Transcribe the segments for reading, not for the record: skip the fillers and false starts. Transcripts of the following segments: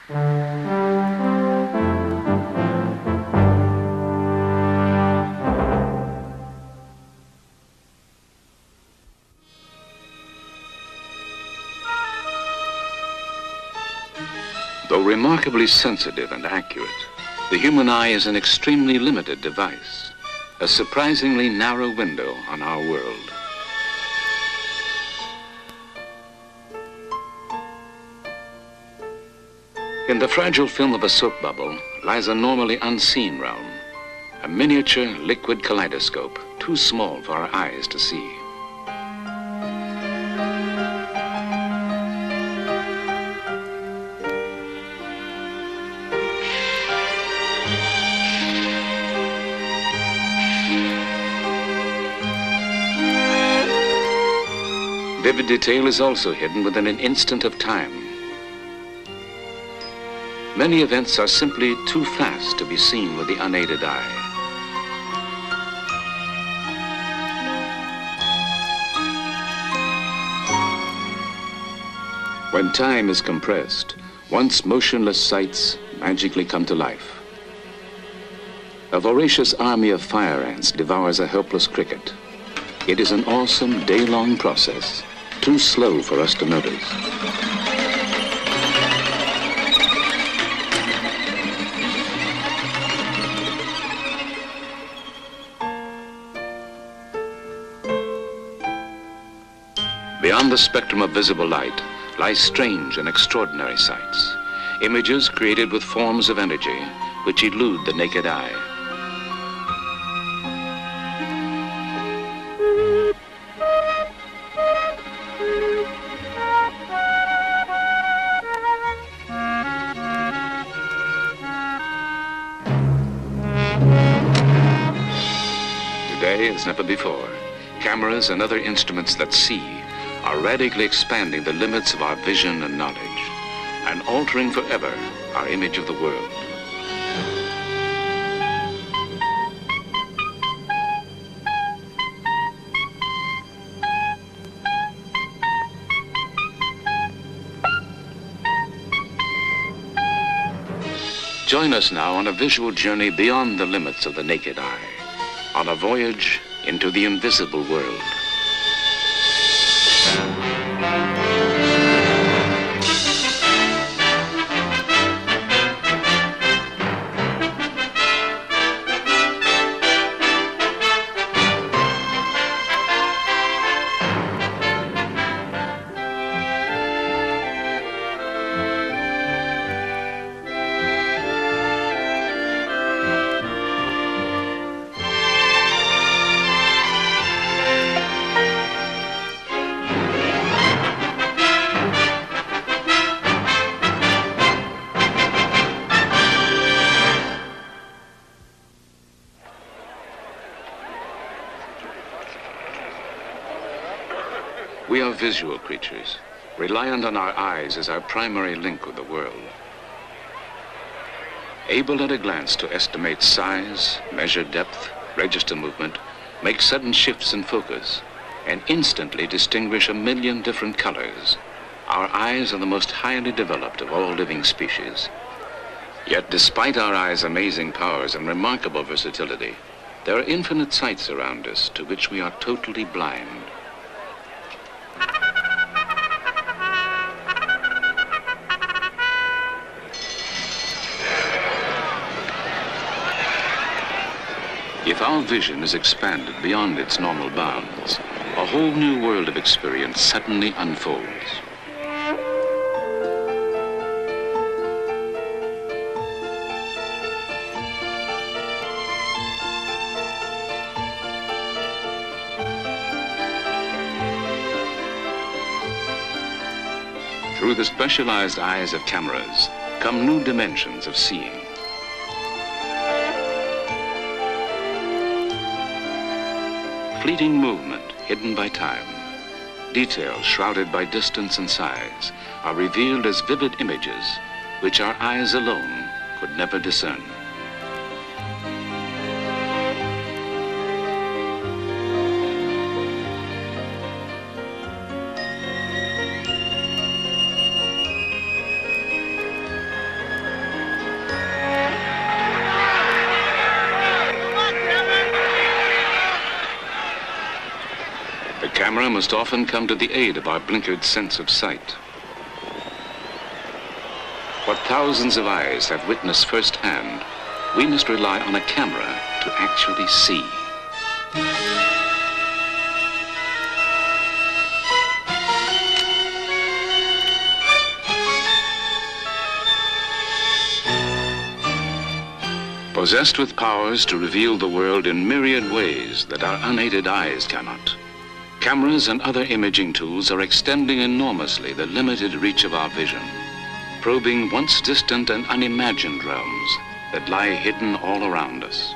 Though remarkably sensitive and accurate, the human eye is an extremely limited device, a surprisingly narrow window on our world. In the fragile film of a soap bubble lies a normally unseen realm, a miniature liquid kaleidoscope too small for our eyes to see. Vivid detail is also hidden within an instant of time. Many events are simply too fast to be seen with the unaided eye. When time is compressed, once motionless sights magically come to life. A voracious army of fire ants devours a helpless cricket. It is an awesome day-long process, too slow for us to notice. Beyond the spectrum of visible light lie strange and extraordinary sights, images created with forms of energy which elude the naked eye. Today, as never before, cameras and other instruments that see are radically expanding the limits of our vision and knowledge, and altering forever our image of the world. Join us now on a visual journey beyond the limits of the naked eye, on a voyage into the invisible world. We are visual creatures, reliant on our eyes as our primary link with the world. Able at a glance to estimate size, measure depth, register movement, make sudden shifts in focus, and instantly distinguish a million different colors, our eyes are the most highly developed of all living species. Yet despite our eyes' amazing powers and remarkable versatility, there are infinite sights around us to which we are totally blind. If our vision is expanded beyond its normal bounds, a whole new world of experience suddenly unfolds. Through the specialized eyes of cameras come new dimensions of seeing. Fleeting movement hidden by time, details shrouded by distance and size, are revealed as vivid images which our eyes alone could never discern. camera must often come to the aid of our blinkered sense of sight. What thousands of eyes have witnessed firsthand, we must rely on a camera to actually see. Possessed with powers to reveal the world in myriad ways that our unaided eyes cannot, cameras and other imaging tools are extending enormously the limited reach of our vision, probing once distant and unimagined realms that lie hidden all around us.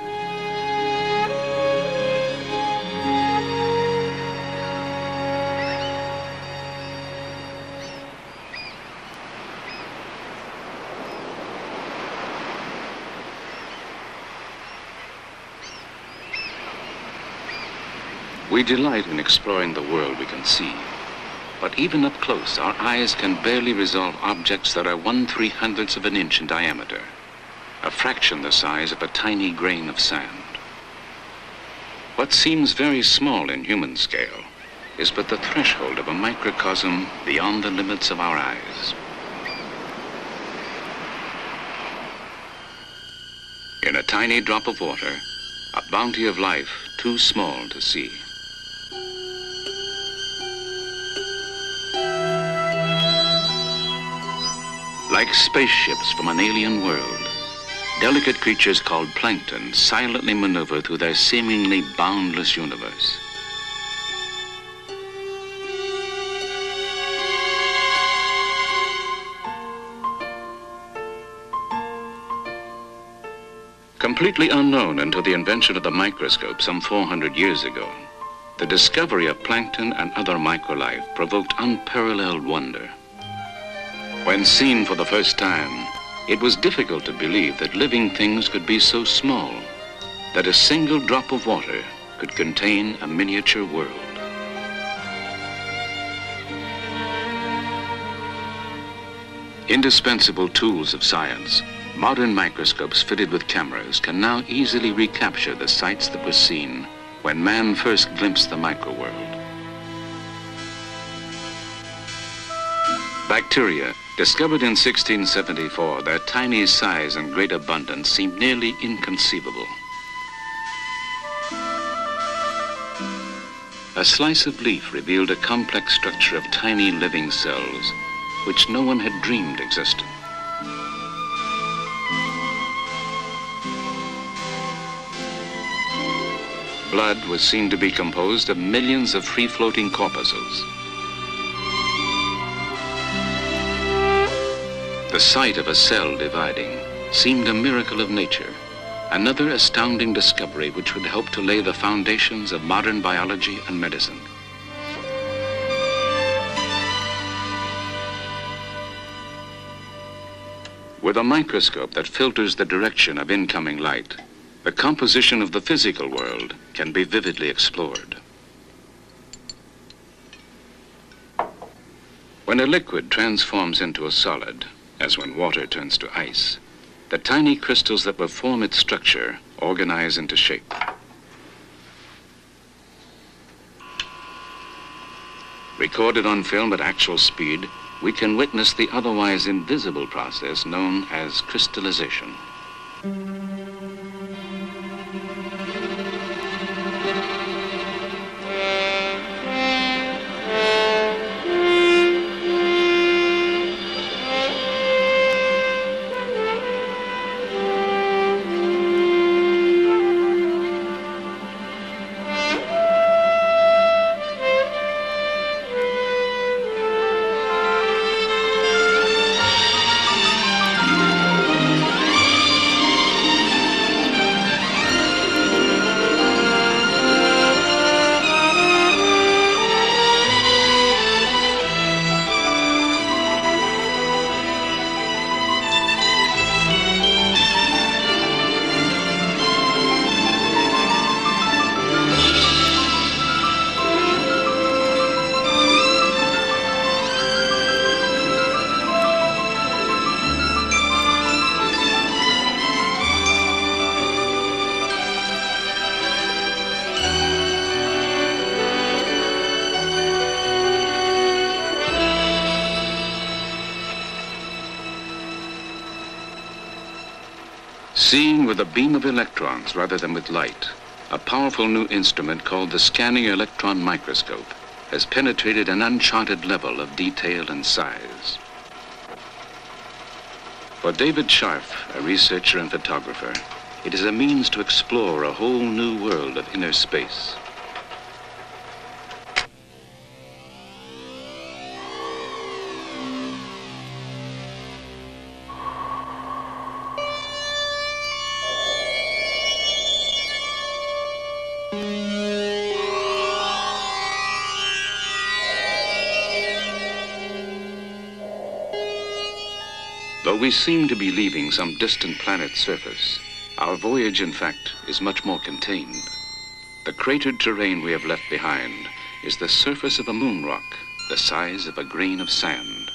We delight in exploring the world we can see, but even up close, our eyes can barely resolve objects that are 1/300th of an inch in diameter, a fraction the size of a tiny grain of sand. What seems very small in human scale is but the threshold of a microcosm beyond the limits of our eyes. In a tiny drop of water, a bounty of life too small to see. Like spaceships from an alien world, delicate creatures called plankton silently maneuver through their seemingly boundless universe. Completely unknown until the invention of the microscope some 400 years ago, the discovery of plankton and other microlife provoked unparalleled wonder. When seen for the first time, it was difficult to believe that living things could be so small, that a single drop of water could contain a miniature world. Indispensable tools of science, modern microscopes fitted with cameras can now easily recapture the sights that were seen when man first glimpsed the microworld. Bacteria, discovered in 1674, their tiny size and great abundance seemed nearly inconceivable. A slice of leaf revealed a complex structure of tiny living cells, which no one had dreamed existed. Blood was seen to be composed of millions of free-floating corpuscles. The sight of a cell dividing seemed a miracle of nature, another astounding discovery which would help to lay the foundations of modern biology and medicine. With a microscope that filters the direction of incoming light, the composition of the physical world can be vividly explored. When a liquid transforms into a solid, as when water turns to ice, the tiny crystals that will form its structure organize into shape. Recorded on film at actual speed, we can witness the otherwise invisible process known as crystallization. Seeing with a beam of electrons rather than with light, a powerful new instrument called the scanning electron microscope has penetrated an uncharted level of detail and size. For David Scharf, a researcher and photographer, it is a means to explore a whole new world of inner space. Though we seem to be leaving some distant planet's surface, our voyage, in fact, is much more contained. The cratered terrain we have left behind is the surface of a moon rock, the size of a grain of sand.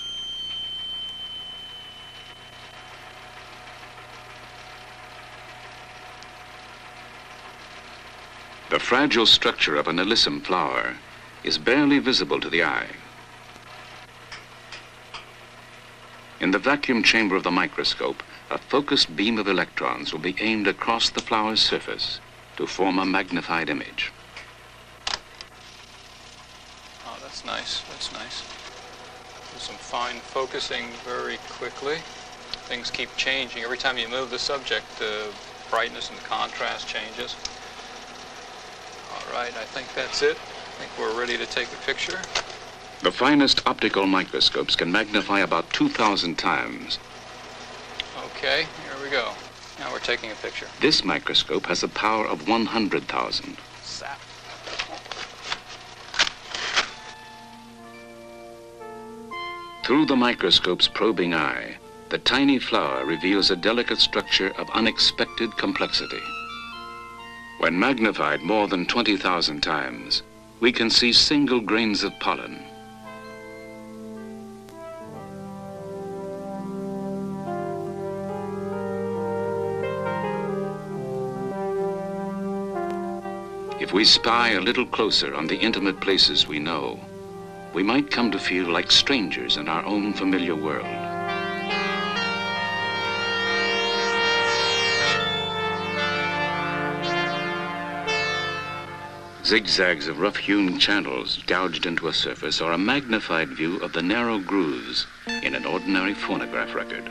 The fragile structure of an alyssum flower is barely visible to the eye. In the vacuum chamber of the microscope, a focused beam of electrons will be aimed across the flower's surface to form a magnified image. Oh, that's nice. That's nice. There's some fine focusing very quickly. Things keep changing. Every time you move the subject, the brightness and the contrast changes. All right, I think that's it. I think we're ready to take a picture. The finest optical microscopes can magnify about 2,000 times. Okay, here we go. Now we're taking a picture. This microscope has a power of 100,000. Zap. Through the microscope's probing eye, the tiny flower reveals a delicate structure of unexpected complexity. When magnified more than 20,000 times, we can see single grains of pollen. If we spy a little closer on the intimate places we know, we might come to feel like strangers in our own familiar world. Zigzags of rough-hewn channels gouged into a surface are a magnified view of the narrow grooves in an ordinary phonograph record.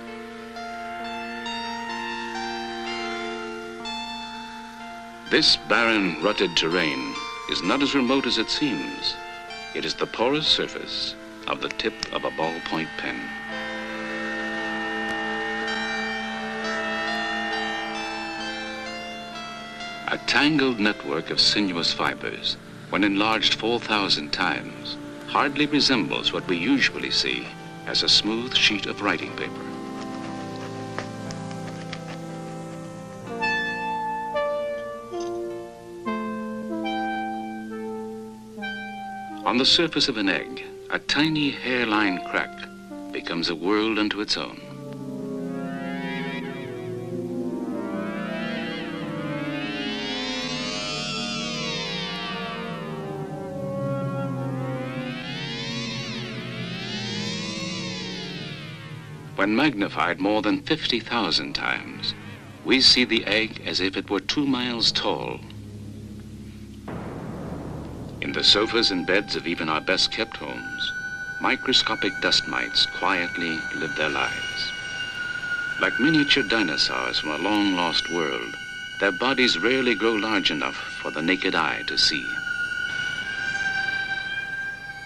This barren, rutted terrain is not as remote as it seems. It is the porous surface of the tip of a ballpoint pen. A tangled network of sinuous fibers, when enlarged 4,000 times, hardly resembles what we usually see as a smooth sheet of writing paper. On the surface of an egg, a tiny hairline crack becomes a world unto its own. When magnified more than 50,000 times, we see the egg as if it were 2 miles tall. In the sofas and beds of even our best kept homes, microscopic dust mites quietly live their lives. Like miniature dinosaurs from a long lost world, their bodies rarely grow large enough for the naked eye to see.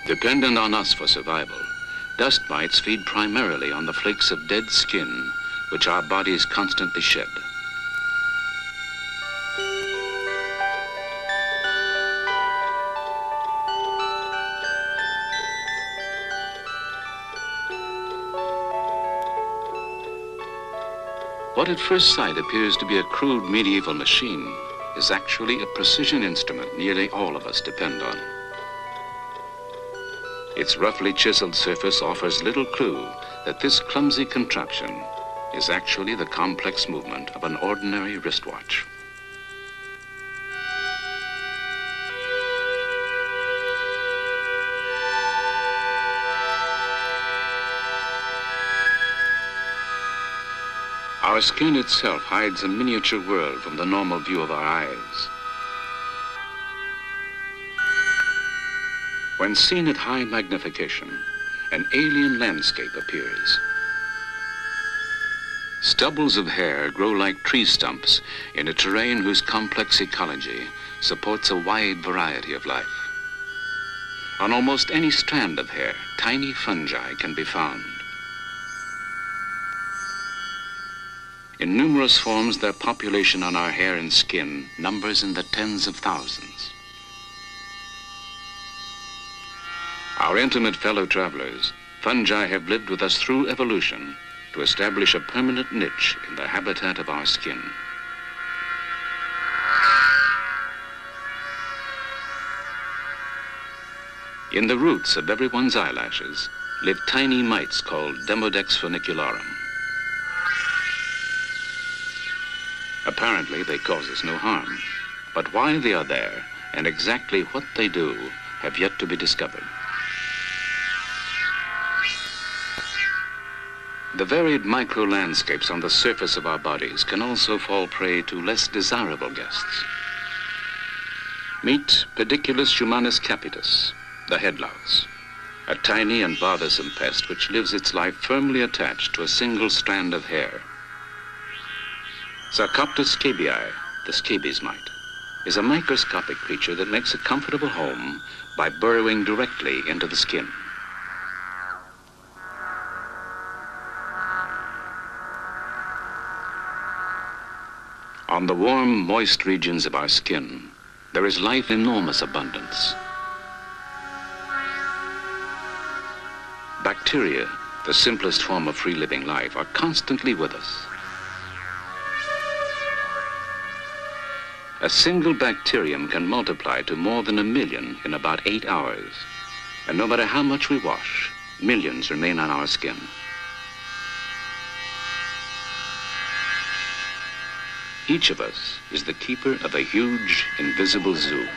Dependent on us for survival, dust mites feed primarily on the flakes of dead skin which our bodies constantly shed. What at first sight appears to be a crude medieval machine is actually a precision instrument nearly all of us depend on. Its roughly chiseled surface offers little clue that this clumsy contraption is actually the complex movement of an ordinary wristwatch. Our skin itself hides a miniature world from the normal view of our eyes. When seen at high magnification, an alien landscape appears. Stubbles of hair grow like tree stumps in a terrain whose complex ecology supports a wide variety of life. On almost any strand of hair, tiny fungi can be found. In numerous forms, their population on our hair and skin numbers in the tens of thousands. Our intimate fellow travelers, fungi have lived with us through evolution to establish a permanent niche in the habitat of our skin. In the roots of everyone's eyelashes live tiny mites called Demodex funicularum. Apparently, they cause us no harm, but why they are there and exactly what they do have yet to be discovered. The varied micro-landscapes on the surface of our bodies can also fall prey to less desirable guests. Meet Pediculus humanus capitis, the headlouse, a tiny and bothersome pest which lives its life firmly attached to a single strand of hair. Sarcoptes scabii, the scabies mite, is a microscopic creature that makes a comfortable home by burrowing directly into the skin. On the warm, moist regions of our skin, there is life in enormous abundance. Bacteria, the simplest form of free-living life, are constantly with us. A single bacterium can multiply to more than 1 million in about 8 hours. And no matter how much we wash, millions remain on our skin. Each of us is the keeper of a huge, invisible zoo.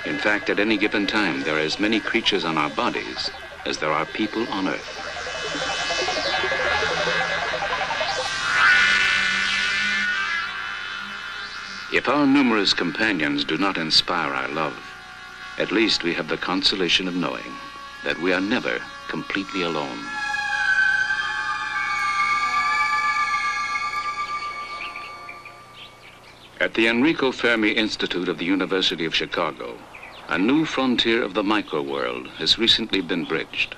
In fact, at any given time, there are as many creatures on our bodies as there are people on Earth. If our numerous companions do not inspire our love, at least we have the consolation of knowing that we are never completely alone. At the Enrico Fermi Institute of the University of Chicago, a new frontier of the micro-world has recently been bridged.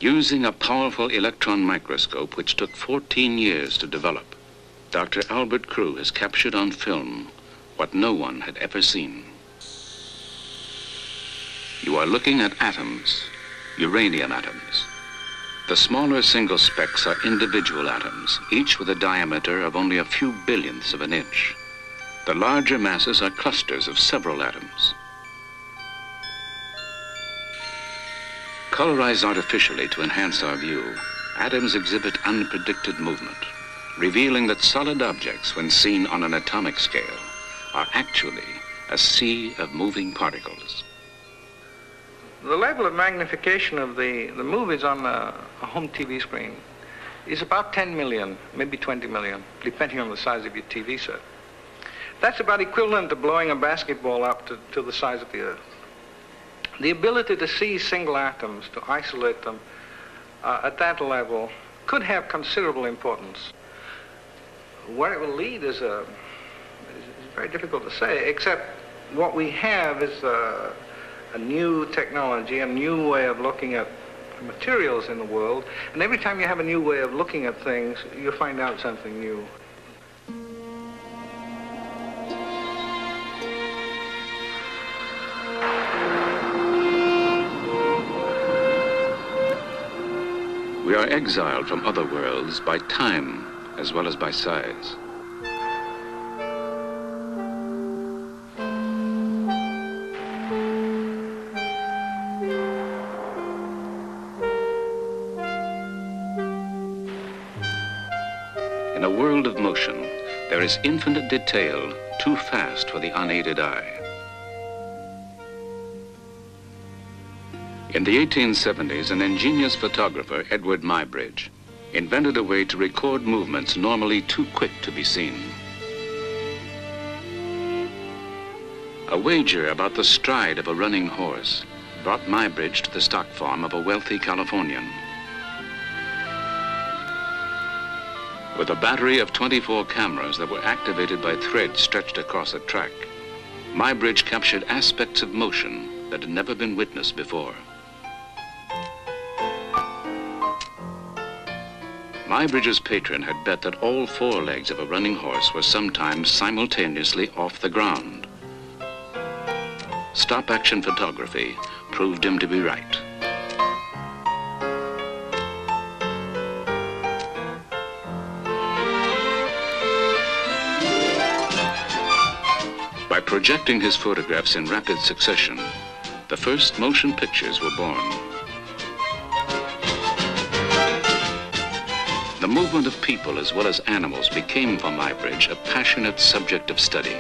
Using a powerful electron microscope which took 14 years to develop, Dr. Albert Crew has captured on film what no one had ever seen. You are looking at atoms, uranium atoms. The smaller single specks are individual atoms, each with a diameter of only a few billionths of an inch. The larger masses are clusters of several atoms. Colorized artificially to enhance our view, atoms exhibit unpredicted movement, revealing that solid objects, when seen on an atomic scale, are actually a sea of moving particles. The level of magnification of the movies on a home TV screen is about 10 million, maybe 20 million, depending on the size of your TV set. That's about equivalent to blowing a basketball up to the size of the Earth. The ability to see single atoms, to isolate them at that level, could have considerable importance. Where it will lead is very difficult to say, except what we have is a new technology, a new way of looking at materials in the world, and every time you have a new way of looking at things, you find out something new. We are exiled from other worlds by time as well as by size. In a world of motion, there is infinite detail too fast for the unaided eye. In the 1870s, an ingenious photographer, Edward Muybridge, invented a way to record movements normally too quick to be seen. A wager about the stride of a running horse brought Muybridge to the stock farm of a wealthy Californian. With a battery of 24 cameras that were activated by threads stretched across a track, Muybridge captured aspects of motion that had never been witnessed before. Muybridge's patron had bet that all four legs of a running horse were sometimes simultaneously off the ground. Stop-action photography proved him to be right. By projecting his photographs in rapid succession, the first motion pictures were born. The movement of people as well as animals became for Muybridge a passionate subject of study.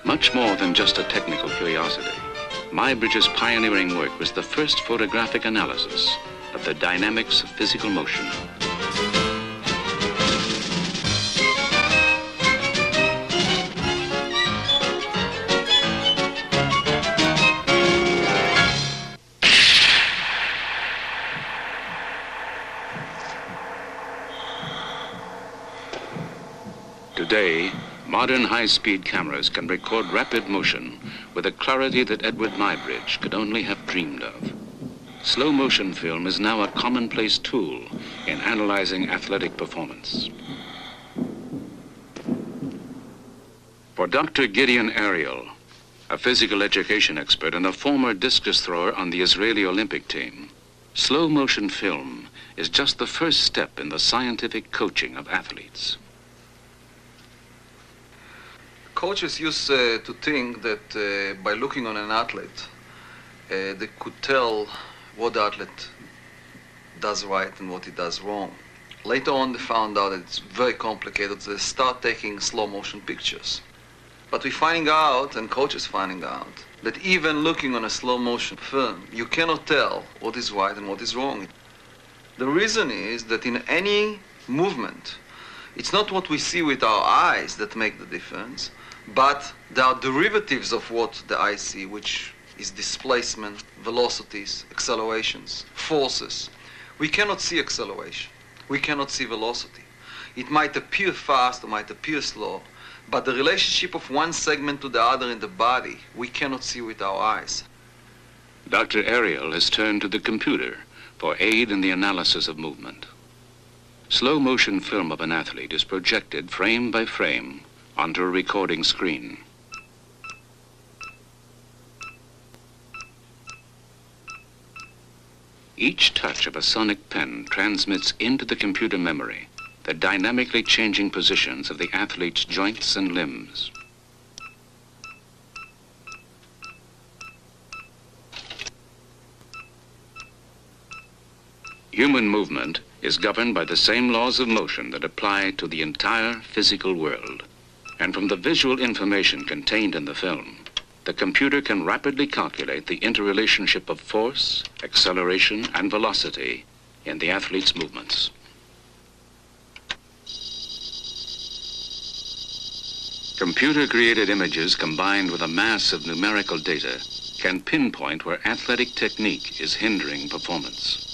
Much more than just a technical curiosity, Muybridge's pioneering work was the first photographic analysis of the dynamics of physical motion. Today, modern high-speed cameras can record rapid motion with a clarity that Edward Muybridge could only have dreamed of. Slow motion film is now a commonplace tool in analyzing athletic performance. For Dr. Gideon Ariel, a physical education expert and a former discus thrower on the Israeli Olympic team, slow motion film is just the first step in the scientific coaching of athletes. Coaches used to think that by looking on an athlete, they could tell what the athlete does right and what he does wrong. Later on, they found out that it's very complicated, so they start taking slow motion pictures. But we're finding out, and coaches finding out, that even looking on a slow motion film, you cannot tell what is right and what is wrong. The reason is that in any movement, it's not what we see with our eyes that make the difference, but there are derivatives of what the eye see, which is displacement, velocities, accelerations, forces. We cannot see acceleration. We cannot see velocity. It might appear fast or might appear slow, but the relationship of one segment to the other in the body, we cannot see with our eyes. Dr. Ariel has turned to the computer for aid in the analysis of movement. Slow motion film of an athlete is projected frame by frame onto a recording screen. Each touch of a sonic pen transmits into the computer memory the dynamically changing positions of the athlete's joints and limbs. Human movement is governed by the same laws of motion that apply to the entire physical world. And from the visual information contained in the film, the computer can rapidly calculate the interrelationship of force, acceleration, and velocity in the athlete's movements. Computer-created images combined with a mass of numerical data can pinpoint where athletic technique is hindering performance.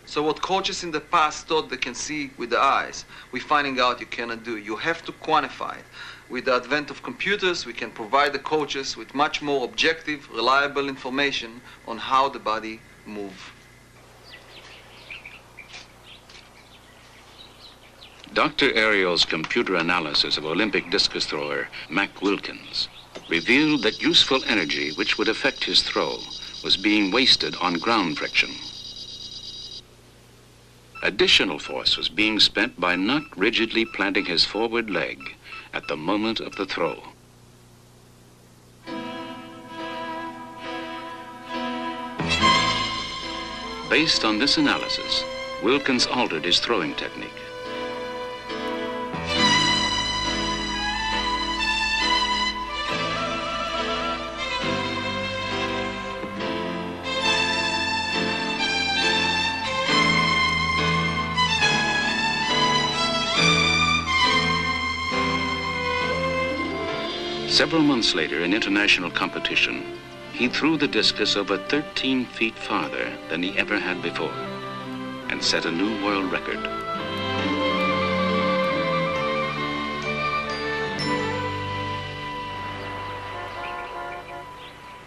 So what coaches in the past thought they can see with the eyes, we're finding out you cannot do. You have to quantify it. With the advent of computers, we can provide the coaches with much more objective, reliable information on how the body moves. Dr. Ariel's computer analysis of Olympic discus thrower Mac Wilkins revealed that useful energy which would affect his throw was being wasted on ground friction. Additional force was being spent by not rigidly planting his forward leg at the moment of the throw. Based on this analysis, Wilkins altered his throwing technique. Several months later, in international competition, he threw the discus over 13 feet farther than he ever had before and set a new world record.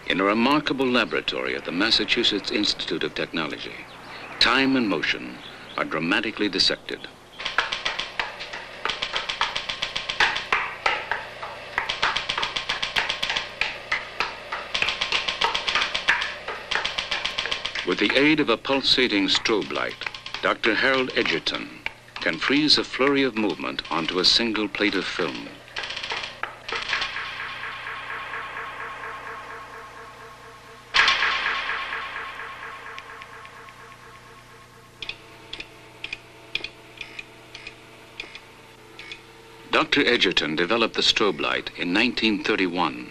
In a remarkable laboratory at the Massachusetts Institute of Technology, time and motion are dramatically dissected. With the aid of a pulsating strobe light, Dr. Harold Edgerton can freeze a flurry of movement onto a single plate of film. Dr. Edgerton developed the strobe light in 1931.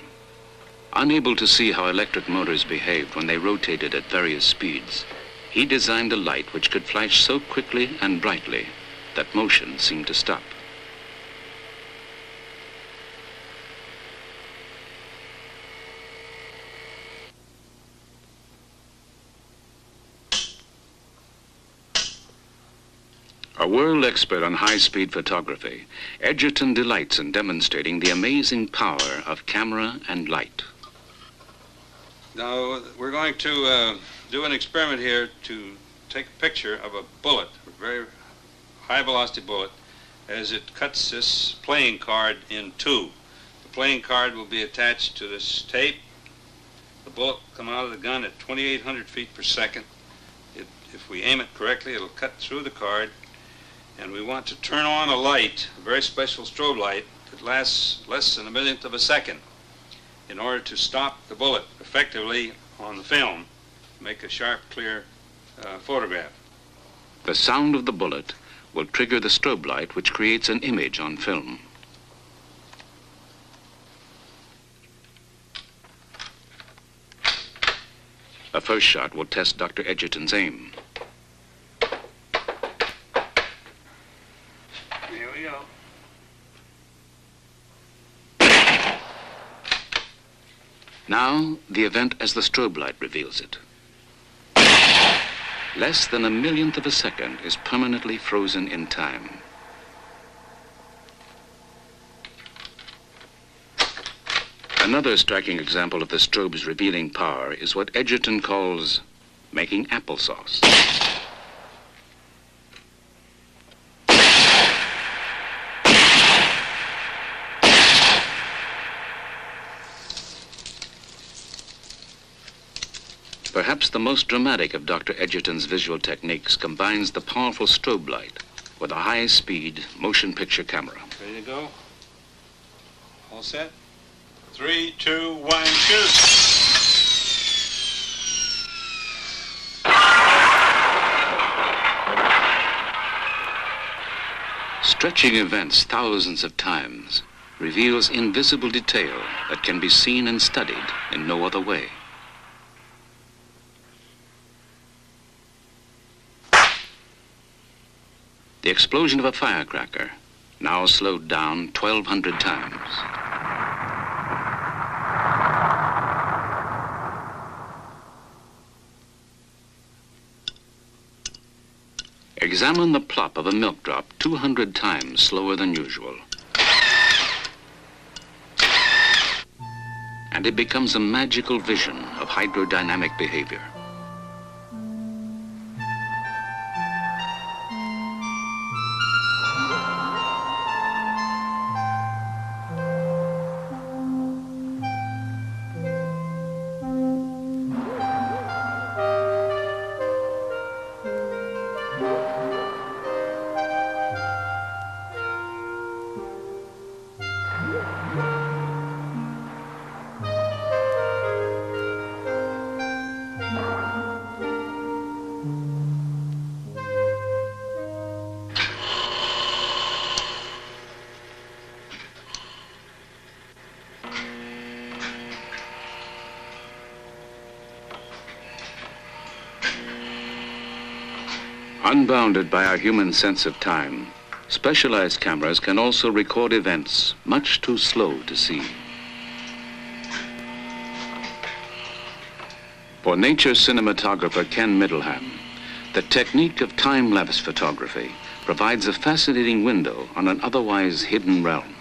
Unable to see how electric motors behaved when they rotated at various speeds, he designed a light which could flash so quickly and brightly that motion seemed to stop. A world expert on high-speed photography, Edgerton delights in demonstrating the amazing power of camera and light. Now, we're going to do an experiment here to take a picture of a bullet, a very high-velocity bullet, as it cuts this playing card in two. The playing card will be attached to this tape. The bullet will come out of the gun at 2,800 feet per second. If we aim it correctly, it'll cut through the card. And we want to turn on a light, a very special strobe light, that lasts less than a millionth of a second, in order to stop the bullet effectively on the film, make a sharp, clear photograph. The sound of the bullet will trigger the strobe light, which creates an image on film. A first shot will test Dr. Edgerton's aim. Here we go. Now, the event as the strobe light reveals it. Less than a millionth of a second is permanently frozen in time. Another striking example of the strobe's revealing power is what Edgerton calls making applesauce. Perhaps the most dramatic of Dr. Edgerton's visual techniques combines the powerful strobe light with a high-speed motion picture camera. Ready to go? All set? 3, 2, 1, shoot! Stretching events thousands of times reveals invisible detail that can be seen and studied in no other way. The explosion of a firecracker, now slowed down 1,200 times. Examine the plop of a milk drop 200 times slower than usual. And it becomes a magical vision of hydrodynamic behavior. Unbounded by our human sense of time, specialized cameras can also record events much too slow to see. For nature cinematographer Ken Middleham, the technique of time-lapse photography provides a fascinating window on an otherwise hidden realm.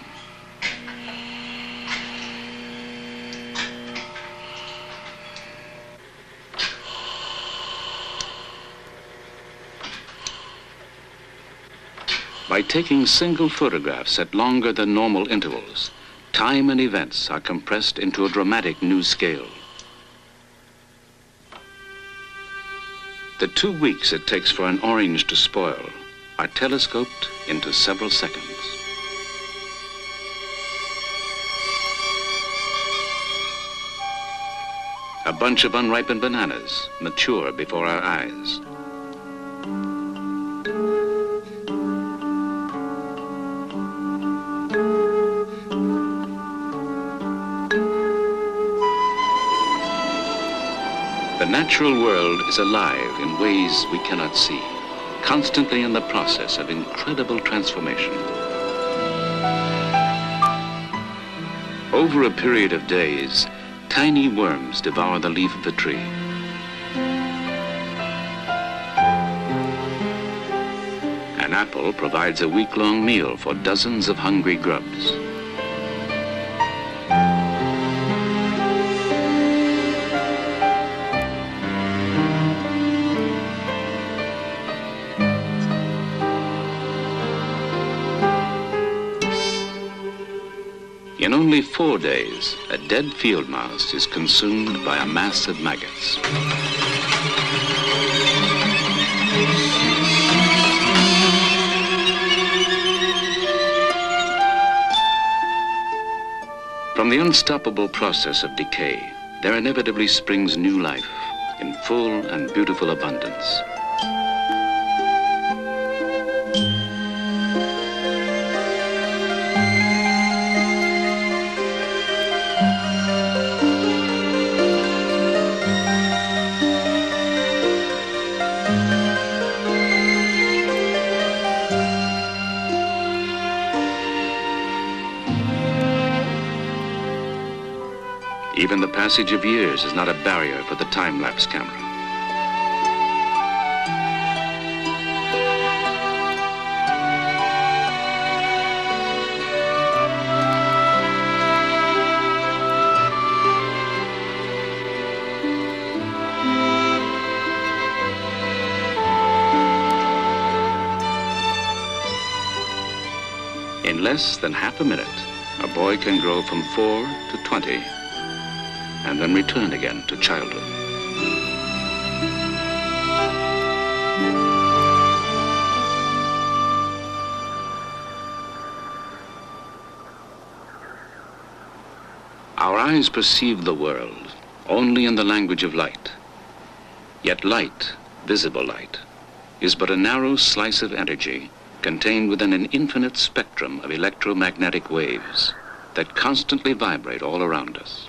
By taking single photographs at longer than normal intervals, time and events are compressed into a dramatic new scale. The 2 weeks it takes for an orange to spoil are telescoped into several seconds. A bunch of unripened bananas mature before our eyes. The natural world is alive in ways we cannot see, constantly in the process of incredible transformation. Over a period of days, tiny worms devour the leaf of the tree. An apple provides a week-long meal for dozens of hungry grubs. In only 4 days, a dead field mouse is consumed by a mass of maggots. From the unstoppable process of decay, there inevitably springs new life in full and beautiful abundance. Even the passage of years is not a barrier for the time-lapse camera. In less than half a minute, a boy can grow from 4 to 20 and then return again to childhood. Our eyes perceive the world only in the language of light. Yet light, visible light, is but a narrow slice of energy contained within an infinite spectrum of electromagnetic waves that constantly vibrate all around us.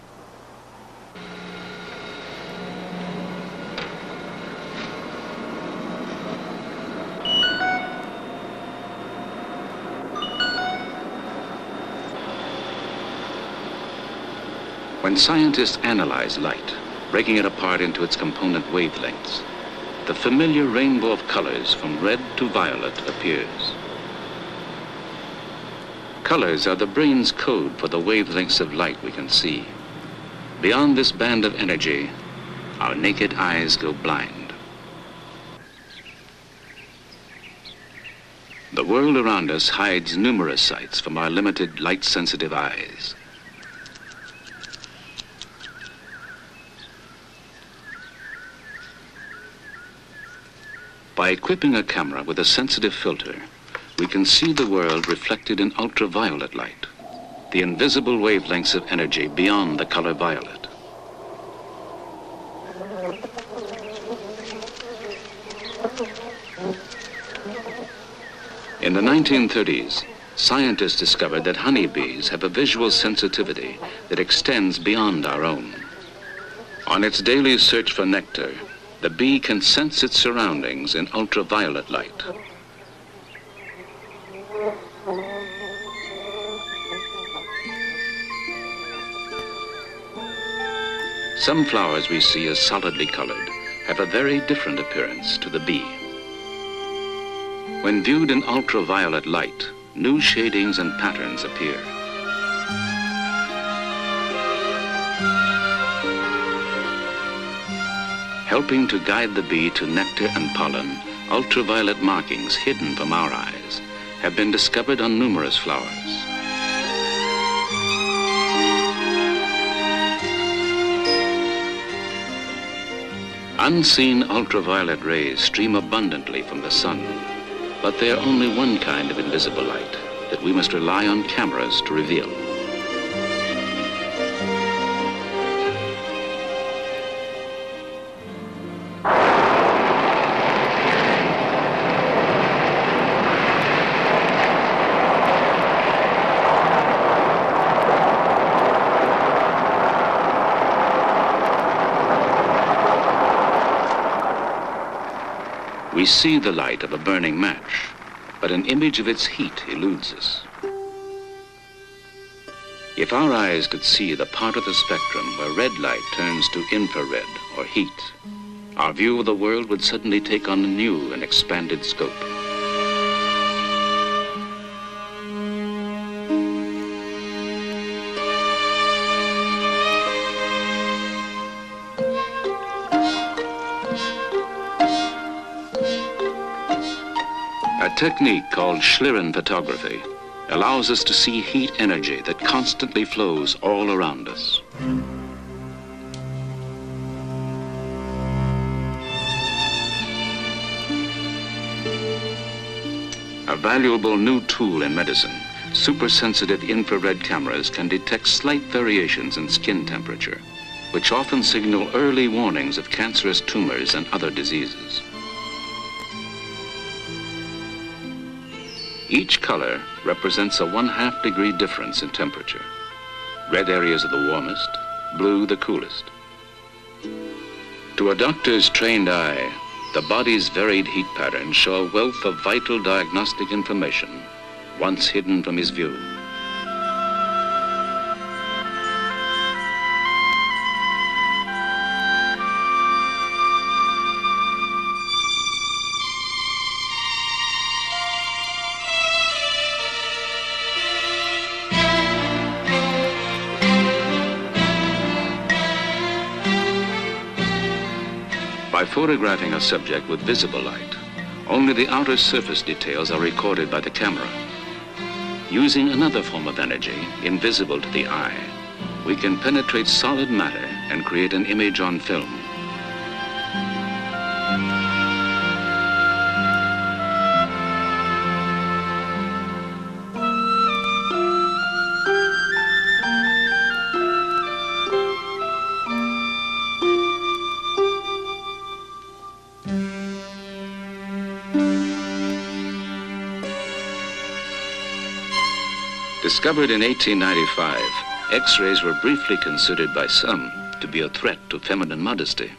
When scientists analyze light, breaking it apart into its component wavelengths, the familiar rainbow of colors from red to violet appears. Colors are the brain's code for the wavelengths of light we can see. Beyond this band of energy, our naked eyes go blind. The world around us hides numerous sights from our limited light-sensitive eyes. By equipping a camera with a sensitive filter, we can see the world reflected in ultraviolet light, the invisible wavelengths of energy beyond the color violet. In the 1930s, scientists discovered that honeybees have a visual sensitivity that extends beyond our own. On its daily search for nectar, the bee can sense its surroundings in ultraviolet light. Some flowers we see as solidly colored have a very different appearance to the bee. When viewed in ultraviolet light, new shadings and patterns appear. Helping to guide the bee to nectar and pollen, ultraviolet markings hidden from our eyes have been discovered on numerous flowers. Unseen ultraviolet rays stream abundantly from the sun, but they are only one kind of invisible light that we must rely on cameras to reveal. We see the light of a burning match, but an image of its heat eludes us. If our eyes could see the part of the spectrum where red light turns to infrared or heat, our view of the world would suddenly take on a new and expanded scope. A technique called Schlieren photography allows us to see heat energy that constantly flows all around us. A valuable new tool in medicine, supersensitive infrared cameras can detect slight variations in skin temperature, which often signal early warnings of cancerous tumors and other diseases. Each color represents a 1/2 degree difference in temperature. Red areas are the warmest, blue the coolest. To a doctor's trained eye, the body's varied heat patterns show a wealth of vital diagnostic information, once hidden from his view. By photographing a subject with visible light, only the outer surface details are recorded by the camera. Using another form of energy, invisible to the eye, we can penetrate solid matter and create an image on film. Discovered in 1895, X-rays were briefly considered by some to be a threat to feminine modesty.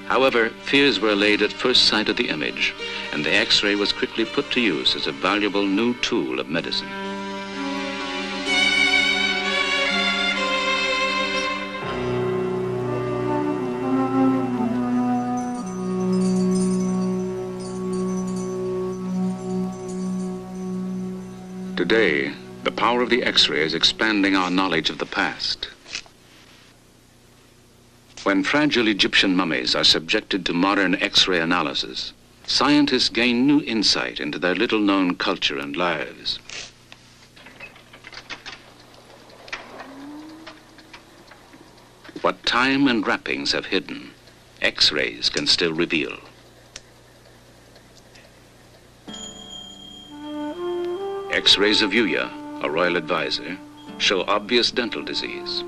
However, fears were allayed at first sight of the image, and the X-ray was quickly put to use as a valuable new tool of medicine. Today, the power of the X-ray is expanding our knowledge of the past. When fragile Egyptian mummies are subjected to modern X-ray analysis, scientists gain new insight into their little-known culture and lives. What time and wrappings have hidden, X-rays can still reveal. X-rays of Yuya, a royal advisor, show obvious dental disease.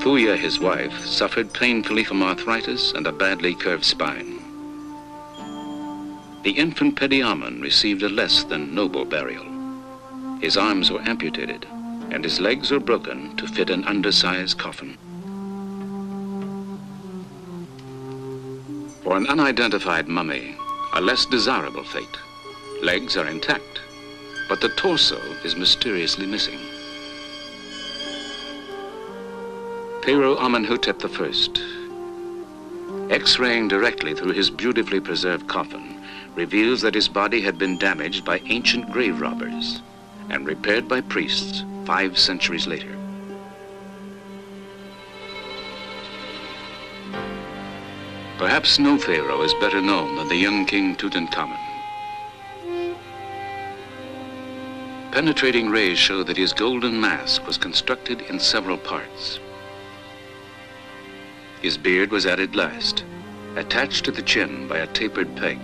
Fuya, his wife, suffered painfully from arthritis and a badly curved spine. The infant Pediamen received a less than noble burial. His arms were amputated, and his legs were broken to fit an undersized coffin. For an unidentified mummy, a less desirable fate. Legs are intact, but the torso is mysteriously missing. Pharaoh Amenhotep I, X-raying directly through his beautifully preserved coffin, reveals that his body had been damaged by ancient grave robbers and repaired by priests 5 centuries later. Perhaps no pharaoh is better known than the young king Tutankhamun. Penetrating rays show that his golden mask was constructed in several parts. His beard was added last, attached to the chin by a tapered peg.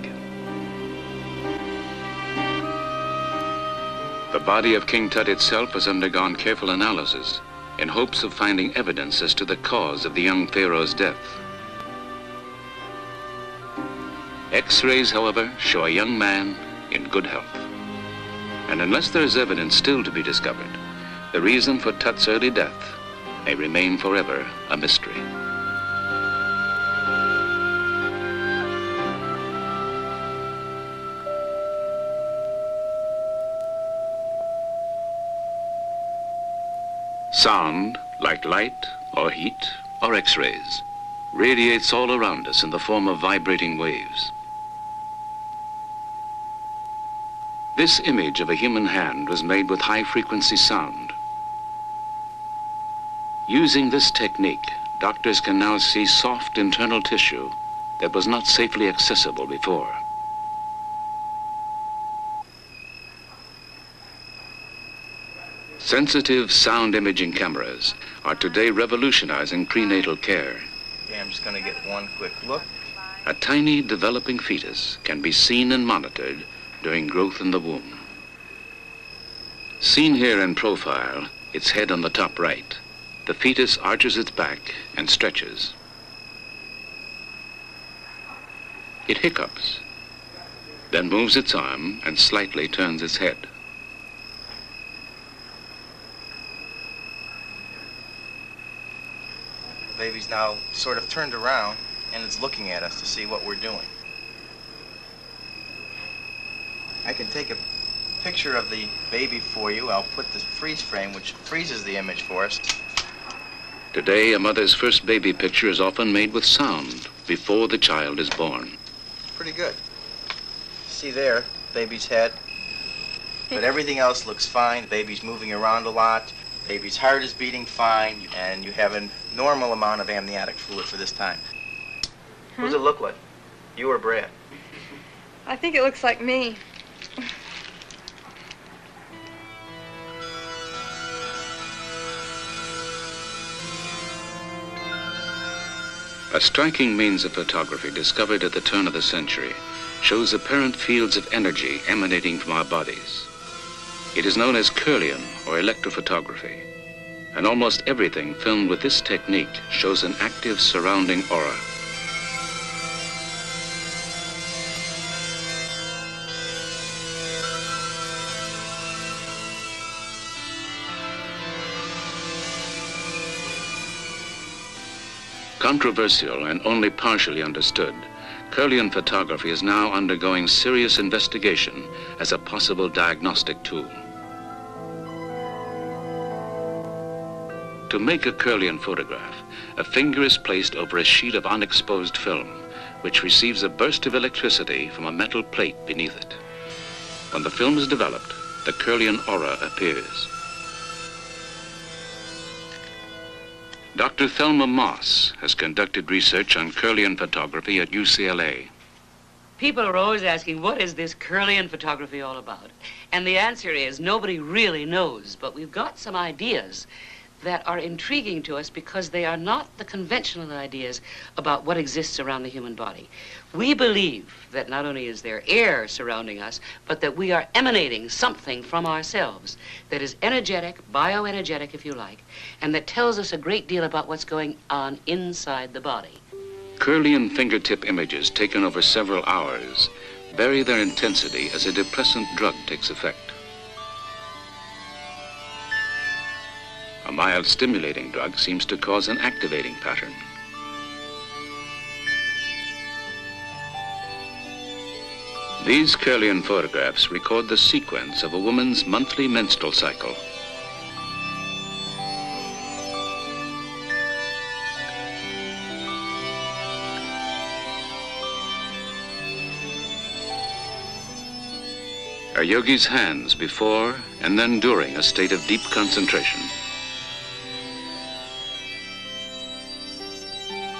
The body of King Tut itself has undergone careful analysis in hopes of finding evidence as to the cause of the young pharaoh's death. X-rays, however, show a young man in good health. And unless there is evidence still to be discovered, the reason for Tut's early death may remain forever a mystery. Sound, like light or heat or X-rays, radiates all around us in the form of vibrating waves. This image of a human hand was made with high-frequency sound. Using this technique, doctors can now see soft internal tissue that was not safely accessible before. Sensitive sound imaging cameras are today revolutionizing prenatal care. Okay, I'm just going to get one quick look. A tiny developing fetus can be seen and monitored during growth in the womb. Seen here in profile, its head on the top right, the fetus arches its back and stretches. It hiccups, then moves its arm and slightly turns its head. The baby's now sort of turned around and it's looking at us to see what we're doing. I can take a picture of the baby for you. I'll put the freeze frame, which freezes the image for us. Today, a mother's first baby picture is often made with sound before the child is born. Pretty good. See there, baby's head. But everything else looks fine. The baby's moving around a lot. Baby's heart is beating fine, and you have a normal amount of amniotic fluid for this time. Who does it look like? You or Brad? I think it looks like me. A striking means of photography discovered at the turn of the century shows apparent fields of energy emanating from our bodies. It is known as Kirlian or electrophotography, and almost everything filmed with this technique shows an active surrounding aura. Controversial and only partially understood, Kirlian photography is now undergoing serious investigation as a possible diagnostic tool. To make a Kirlian photograph, a finger is placed over a sheet of unexposed film, which receives a burst of electricity from a metal plate beneath it. When the film is developed, the Kirlian aura appears. Dr. Thelma Moss has conducted research on Kirlian photography at UCLA. People are always asking, what is this Kirlian photography all about? And the answer is, nobody really knows, but we've got some ideas that are intriguing to us because they are not the conventional ideas about what exists around the human body. We believe that not only is there air surrounding us, but that we are emanating something from ourselves that is energetic, bioenergetic if you like, and that tells us a great deal about what's going on inside the body. Kirlian fingertip images taken over several hours vary their intensity as a depressant drug takes effect. A mild stimulating drug seems to cause an activating pattern. These Kirlian photographs record the sequence of a woman's monthly menstrual cycle. a yogi's hands before and then during a state of deep concentration.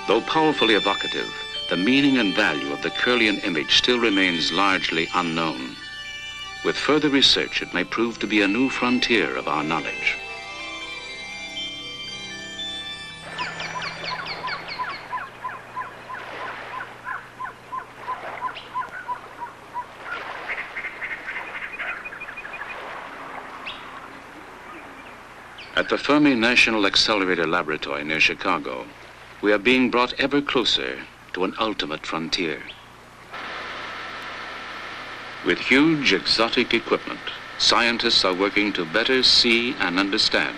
Though powerfully evocative, the meaning and value of the Kirlian image still remains largely unknown. With further research, it may prove to be a new frontier of our knowledge. At the Fermi National Accelerator Laboratory near Chicago, we are being brought ever closer to an ultimate frontier. With huge exotic equipment, scientists are working to better see and understand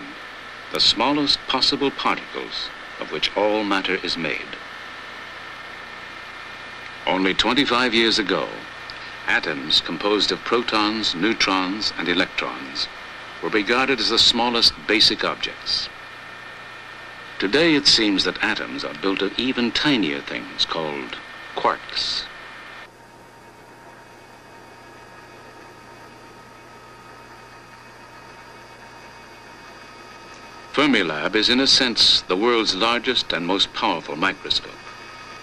the smallest possible particles of which all matter is made. Only 25 years ago, atoms composed of protons, neutrons, and electrons were regarded as the smallest basic objects. Today it seems that atoms are built of even tinier things called quarks. Fermilab is in a sense the world's largest and most powerful microscope,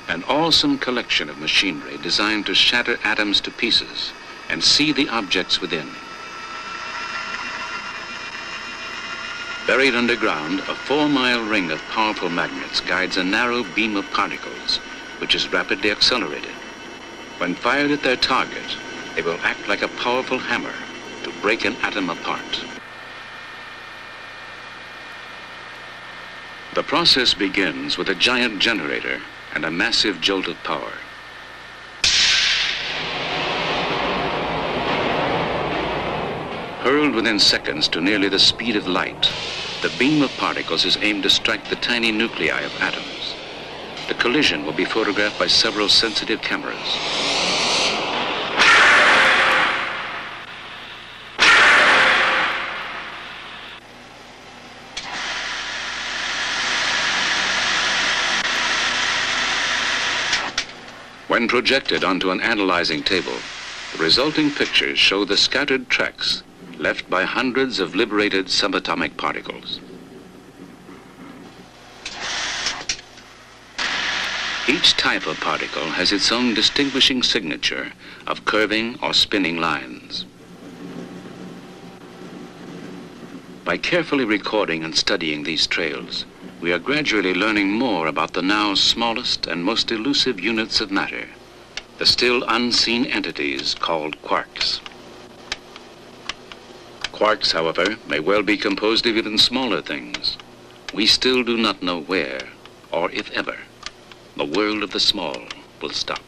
an awesome collection of machinery designed to shatter atoms to pieces and see the objects within. Buried underground, a 4-mile ring of powerful magnets guides a narrow beam of particles, which is rapidly accelerated. When fired at their target, they will act like a powerful hammer to break an atom apart. The process begins with a giant generator and a massive jolt of power. Hurled within seconds to nearly the speed of light, the beam of particles is aimed to strike the tiny nuclei of atoms. The collision will be photographed by several sensitive cameras. When projected onto an analyzing table, the resulting pictures show the scattered tracks left by hundreds of liberated subatomic particles. Each type of particle has its own distinguishing signature of curving or spinning lines. By carefully recording and studying these trails, we are gradually learning more about the now smallest and most elusive units of matter, the still unseen entities called quarks. Quarks, however, may well be composed of even smaller things. We still do not know where, or if ever, the world of the small will stop.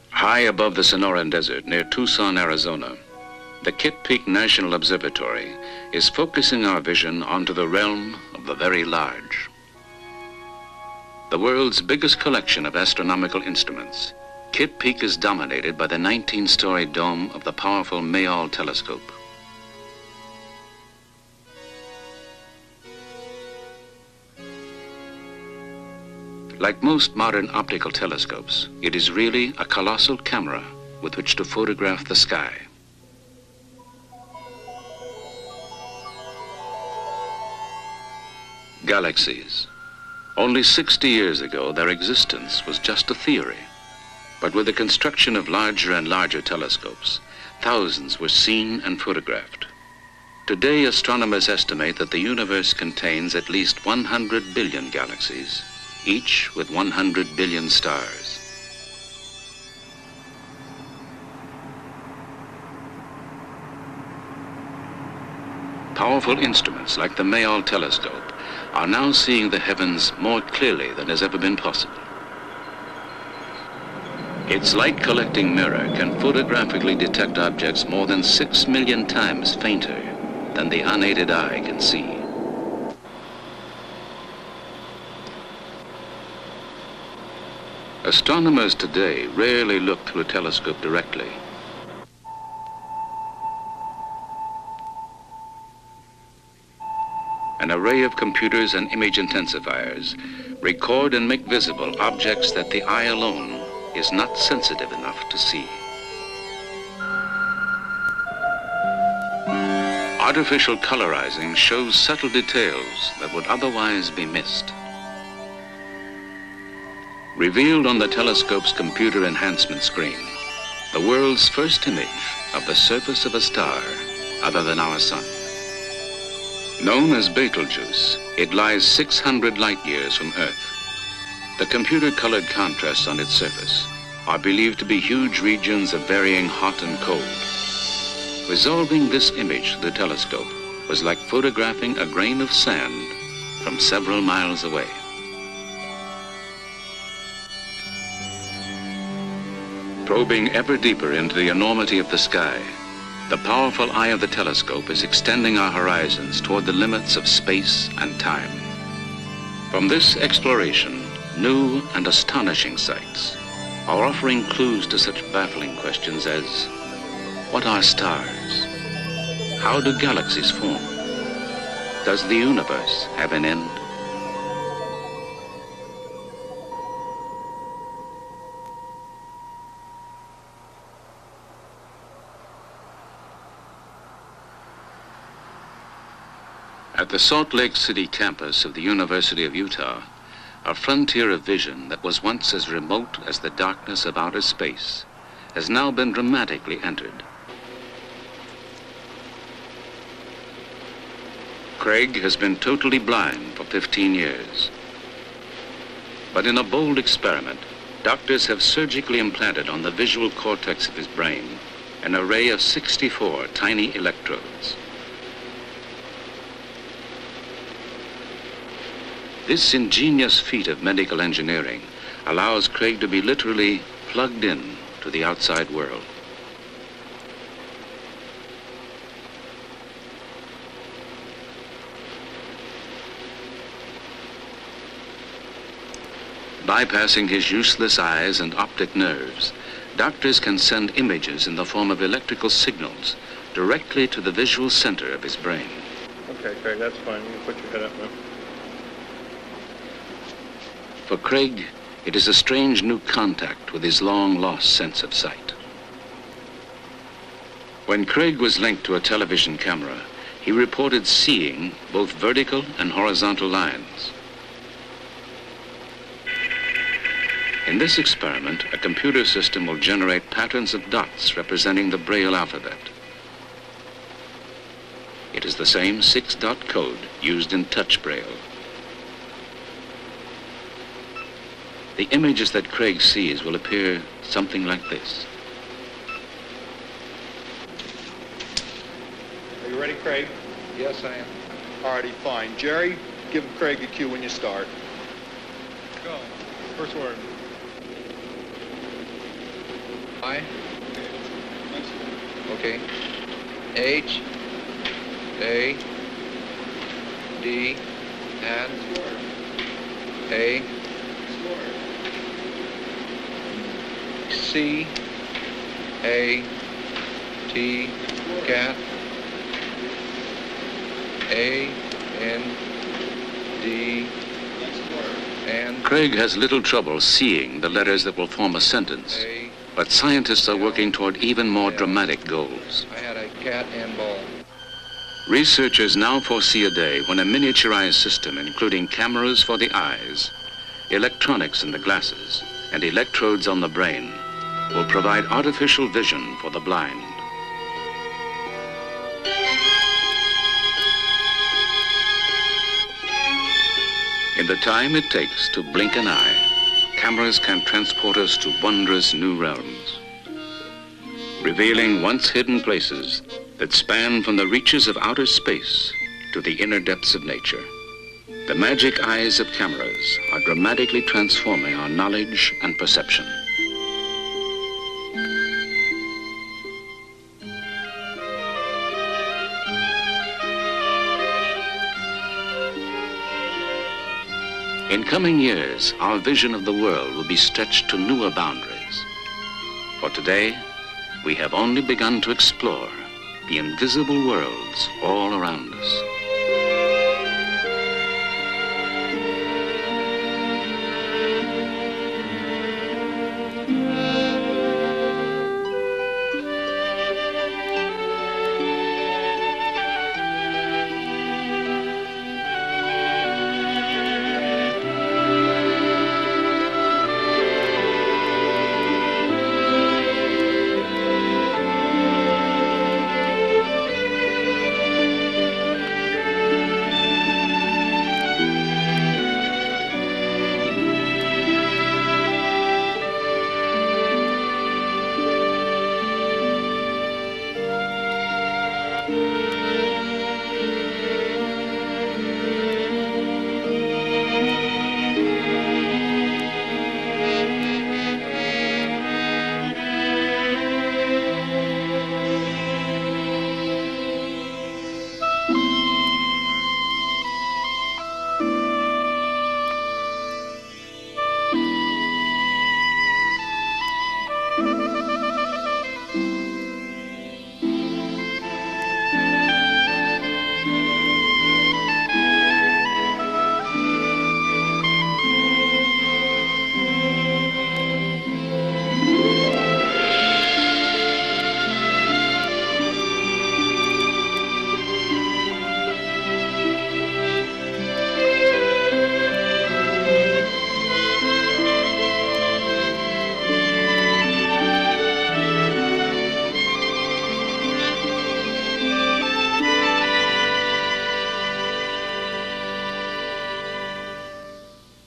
High above the Sonoran Desert near Tucson, Arizona, the Kitt Peak National Observatory is focusing our vision onto the realm of the very large. The world's biggest collection of astronomical instruments, Kitt Peak is dominated by the 19-story dome of the powerful Mayall telescope. Like most modern optical telescopes, it is really a colossal camera with which to photograph the sky. Galaxies. Only 60 years ago, their existence was just a theory. But with the construction of larger and larger telescopes, thousands were seen and photographed. Today, astronomers estimate that the universe contains at least 100 billion galaxies, each with 100 billion stars. Powerful instruments like the Mayall telescope are now seeing the heavens more clearly than has ever been possible. Its light-collecting mirror can photographically detect objects more than 6 million times fainter than the unaided eye can see. Astronomers today rarely look through a telescope directly. an array of computers and image intensifiers record and make visible objects that the eye alone is not sensitive enough to see. Artificial colorizing shows subtle details that would otherwise be missed. Revealed on the telescope's computer enhancement screen, the world's first image of the surface of a star other than our sun. Known as Betelgeuse, it lies 600 light years from Earth. The computer-colored contrasts on its surface are believed to be huge regions of varying hot and cold. Resolving this image through the telescope was like photographing a grain of sand from several miles away. Probing ever deeper into the enormity of the sky, the powerful eye of the telescope is extending our horizons toward the limits of space and time. From this exploration, new and astonishing sights are offering clues to such baffling questions as, what are stars? How do galaxies form? Does the universe have an end? At the Salt Lake City campus of the University of Utah, a frontier of vision that was once as remote as the darkness of outer space has now been dramatically entered. Craig has been totally blind for 15 years. But in a bold experiment, doctors have surgically implanted on the visual cortex of his brain an array of 64 tiny electrodes. This ingenious feat of medical engineering allows Craig to be literally plugged in to the outside world. Bypassing his useless eyes and optic nerves, doctors can send images in the form of electrical signals directly to the visual center of his brain. Okay, Craig, that's fine. You can put your head up now. For Craig, it is a strange new contact with his long-lost sense of sight. When Craig was linked to a television camera, he reported seeing both vertical and horizontal lines. In this experiment, a computer system will generate patterns of dots representing the Braille alphabet. It is the same 6-dot code used in touch Braille. The images that Craig sees will appear something like this. Are you ready, Craig? Yes, I am. Alrighty, fine. Jerry, give Craig a cue when you start. Go. First word. I. Okay. H. A. D. And. A. C. A. T. Cat. A. N. D. And. Craig has little trouble seeing the letters that will form a sentence, but scientists are working toward even more dramatic goals. I had a cat and ball. Researchers now foresee a day when a miniaturized system, including cameras for the eyes, electronics in the glasses, and electrodes on the brain, will provide artificial vision for the blind. In the time it takes to blink an eye, cameras can transport us to wondrous new realms, revealing once hidden places that span from the reaches of outer space to the inner depths of nature. The magic eyes of cameras are dramatically transforming our knowledge and perception. In coming years, our vision of the world will be stretched to newer boundaries. For today, we have only begun to explore the invisible worlds all around us.